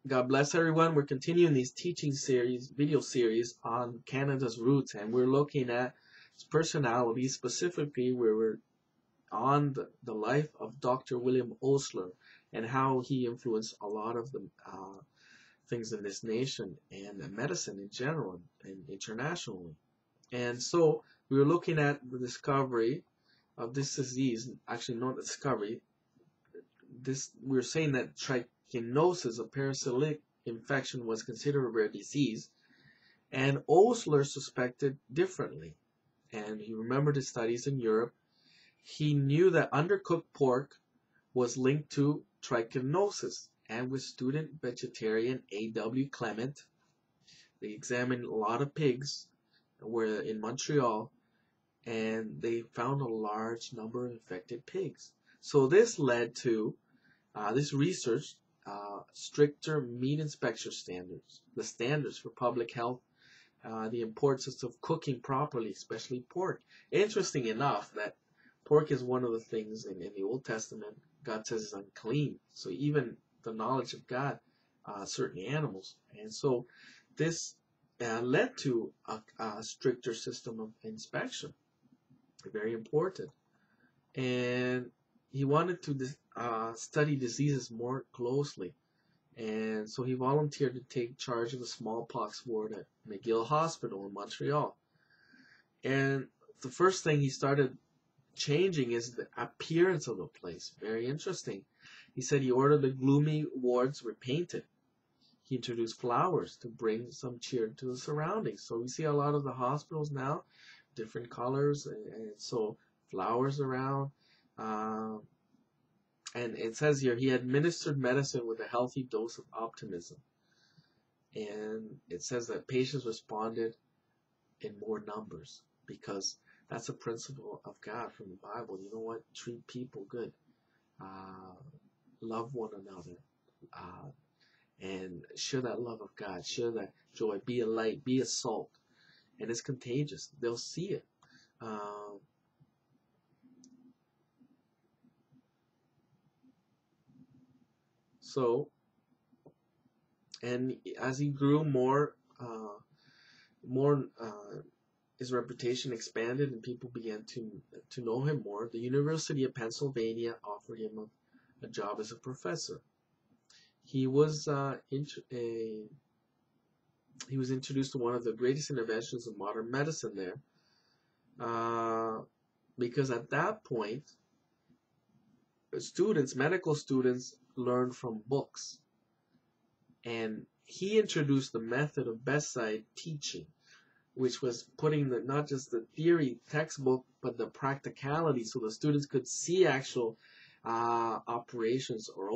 God bless everyone. We're continuing these teaching series, video series on Canada's roots, and we're looking at his personality. Specifically, we're on the life of Dr. William Osler and how he influenced a lot of the things in this nation and medicine in general and internationally. And so we were looking at the discovery of this disease, actually not the discovery. We were saying that trichinosis, a parasitic infection, was considered a rare disease, and Osler suspected differently. And he remembered his studies in Europe. He knew that undercooked pork was linked to trichinosis, and with student vegetarian A.W. Clement, they examined a lot of pigs were in Montreal, and they found a large number of infected pigs. So this led to this research, stricter meat inspection standards, the standards for public health, the importance of cooking properly, especially pork. Interesting enough that pork is one of the things in the Old Testament God says is unclean. So even the knowledge of God, certain animals. And so this led to a stricter system of inspection. Very important. And he wanted to study diseases more closely. And so he volunteered to take charge of the smallpox ward at McGill Hospital in Montreal. And the first thing he started changing is the appearance of the place. Very interesting. He said he ordered the gloomy wards repainted. He introduced flowers to bring some cheer to the surroundings. So we see a lot of the hospitals now, different colors, and so flowers around. And it says here, he administered medicine with a healthy dose of optimism. And it says that patients responded in more numbers because that's a principle of God from the Bible. You know what? Treat people good. Love one another. And share that love of God. Share that joy. Be a light. Be a salt. And it's contagious. They'll see it. And as he grew more, his reputation expanded and people began to know him more. The University of Pennsylvania offered him a job as a professor. He was introduced to one of the greatest innovations of modern medicine there, because at that point, medical students, learned from books. And he introduced the method of bedside teaching, which was putting not just the theory textbook, but the practicality, so the students could see actual operations or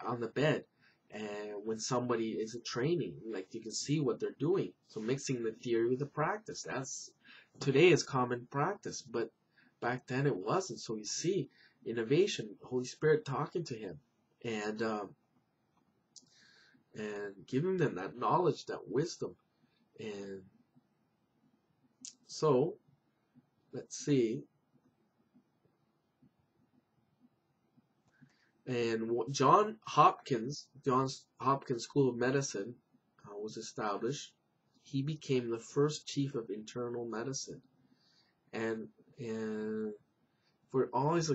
on the bed. And when somebody is training, like you can see what they're doing. So mixing the theory with the practice. That's today is common practice, but back then it wasn't. So you see innovation, Holy Spirit talking to him, and giving them that knowledge, that wisdom. And so, let's see. And Johns Hopkins School of Medicine was established. He became the first chief of internal medicine. And for all his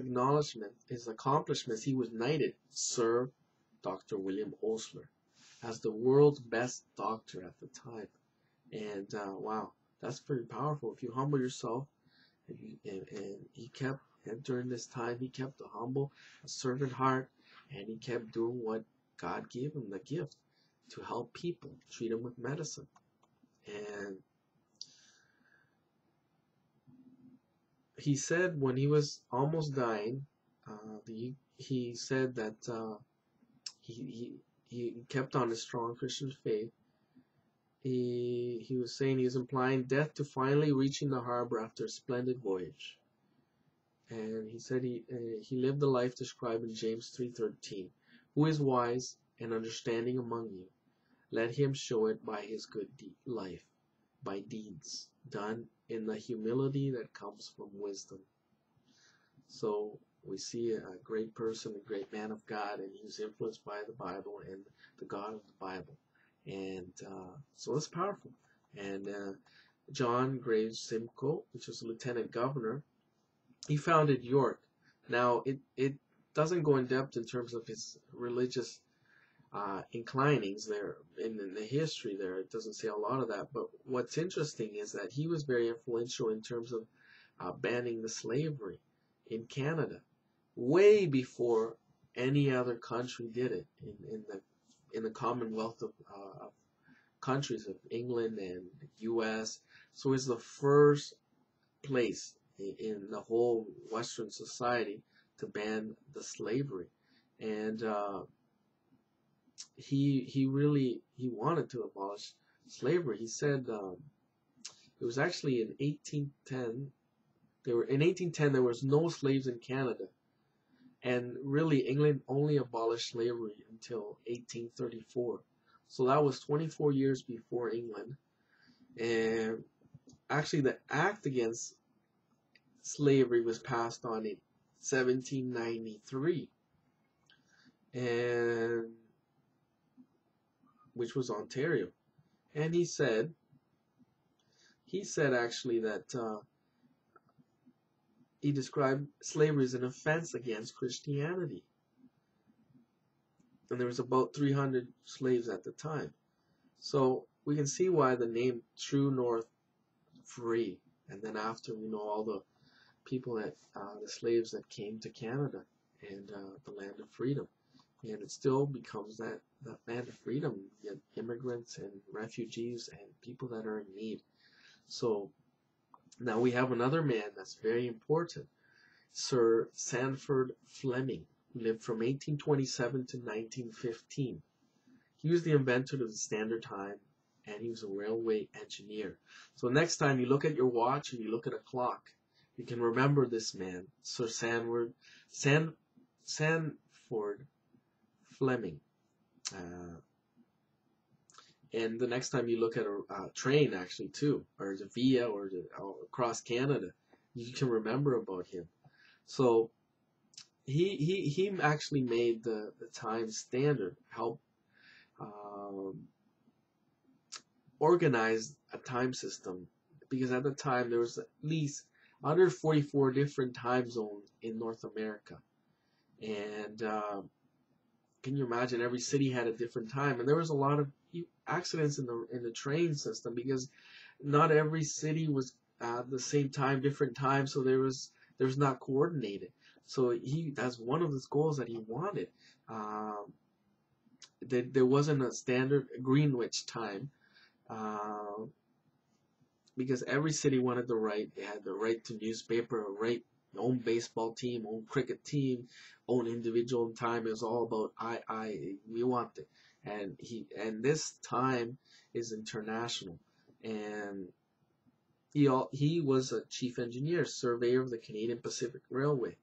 accomplishments, he was knighted Sir Dr. William Osler as the world's best doctor at the time. And wow, that's pretty powerful. If you humble yourself, and during this time, he kept a servant heart, and he kept doing what God gave him, the gift to help people, treat them with medicine. And he said when he was almost dying, he said that he kept on his strong Christian faith. He was saying he was implying death to finally reaching the harbor after a splendid voyage. And he said he lived the life described in James 3:13. Who is wise and understanding among you? Let him show it by his good life, by deeds done in the humility that comes from wisdom. So We see a great person, a great man of God, and he was influenced by the Bible and the God of the Bible. And so it's powerful. And John Graves Simcoe, which was a lieutenant governor, he founded York. Now, it doesn't go in depth in terms of his religious inclinings there in the history there. It doesn't say a lot of that. But what's interesting is that he was very influential in terms of banning the slavery in Canada, way before any other country did it in the Commonwealth of countries of England and the U.S. So it's the first place in the whole Western society to ban the slavery, and he wanted to abolish slavery. He said it was actually in 1810. In 1810 there was no slaves in Canada, and really England only abolished slavery until 1834. So that was 24 years before England, and actually the act against slavery was passed on in 1793, and which was Ontario. And he said actually that he described slavery as an offense against Christianity. And there was about 300 slaves at the time. So we can see why the name True North Free. And then after, we know all the people that, the slaves that came to Canada and the land of freedom. And it still becomes that land of freedom. You get immigrants and refugees and people that are in need. So now we have another man that's very important, Sir Sandford Fleming, who lived from 1827 to 1915. He was the inventor of the Standard Time, and he was a railway engineer. So next time you look at your watch and you look at a clock, you can remember this man, Sir Sandford Fleming. And the next time you look at a train, actually, too, or the Via, or across Canada, you can remember about him. So he actually made the time standard, helped organize a time system, because at the time there was at least 144 different time zones in North America. And can you imagine, every city had a different time, and there was a lot of accidents in the train system because not every city was the same time, different times, so there was not coordinated. So that's one of his goals that he wanted. There wasn't a standard Greenwich time, because every city wanted the right. They had the right to newspaper, right, own baseball team, own cricket team, own individual time. It was all about we want it. And this time is international. And he was a chief engineer, surveyor of the Canadian Pacific Railway.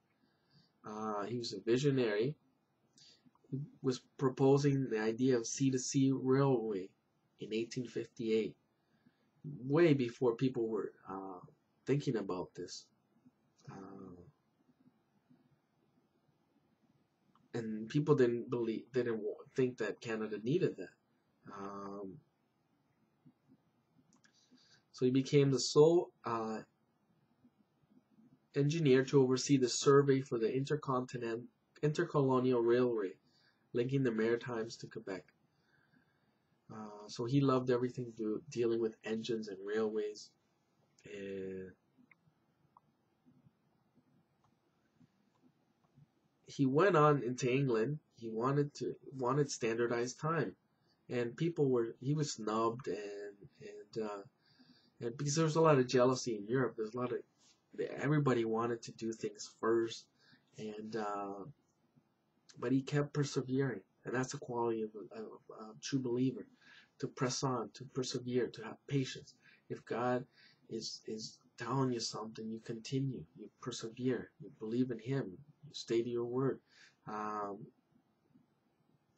He was a visionary. He was proposing the idea of sea-to-sea railway in 1858, way before people were thinking about this. And people didn't think that Canada needed that. So he became the sole engineer to oversee the survey for the intercolonial railway linking the Maritimes to Quebec. So he loved everything dealing with engines and railways. And he went on into England. He wanted standardized time, and he was snubbed, and because there was a lot of jealousy in Europe. There's a lot of, everybody wanted to do things first, and but he kept persevering, and that's the quality of a true believer, to press on, to persevere, to have patience. If God is telling you something, you continue, you persevere, you believe in Him, you stay to your word.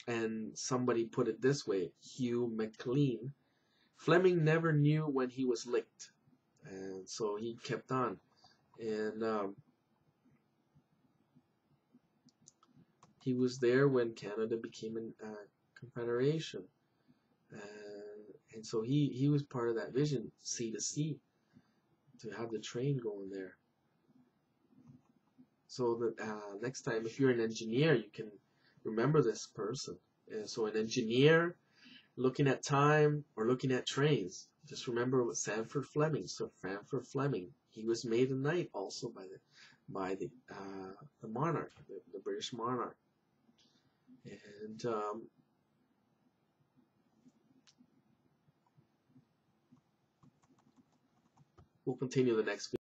And somebody put it this way, Hugh MacLean: Fleming never knew when he was licked, and so he kept on. And He was there when Canada became a confederation, and so he was part of that vision, sea to sea, to have the train going there. So that next time, if you're an engineer, you can remember this person. And so an engineer looking at time or looking at trains, just remember what Sanford Fleming. So Sanford Fleming, he was made a knight also by the monarch, the British monarch. And we'll continue the next video.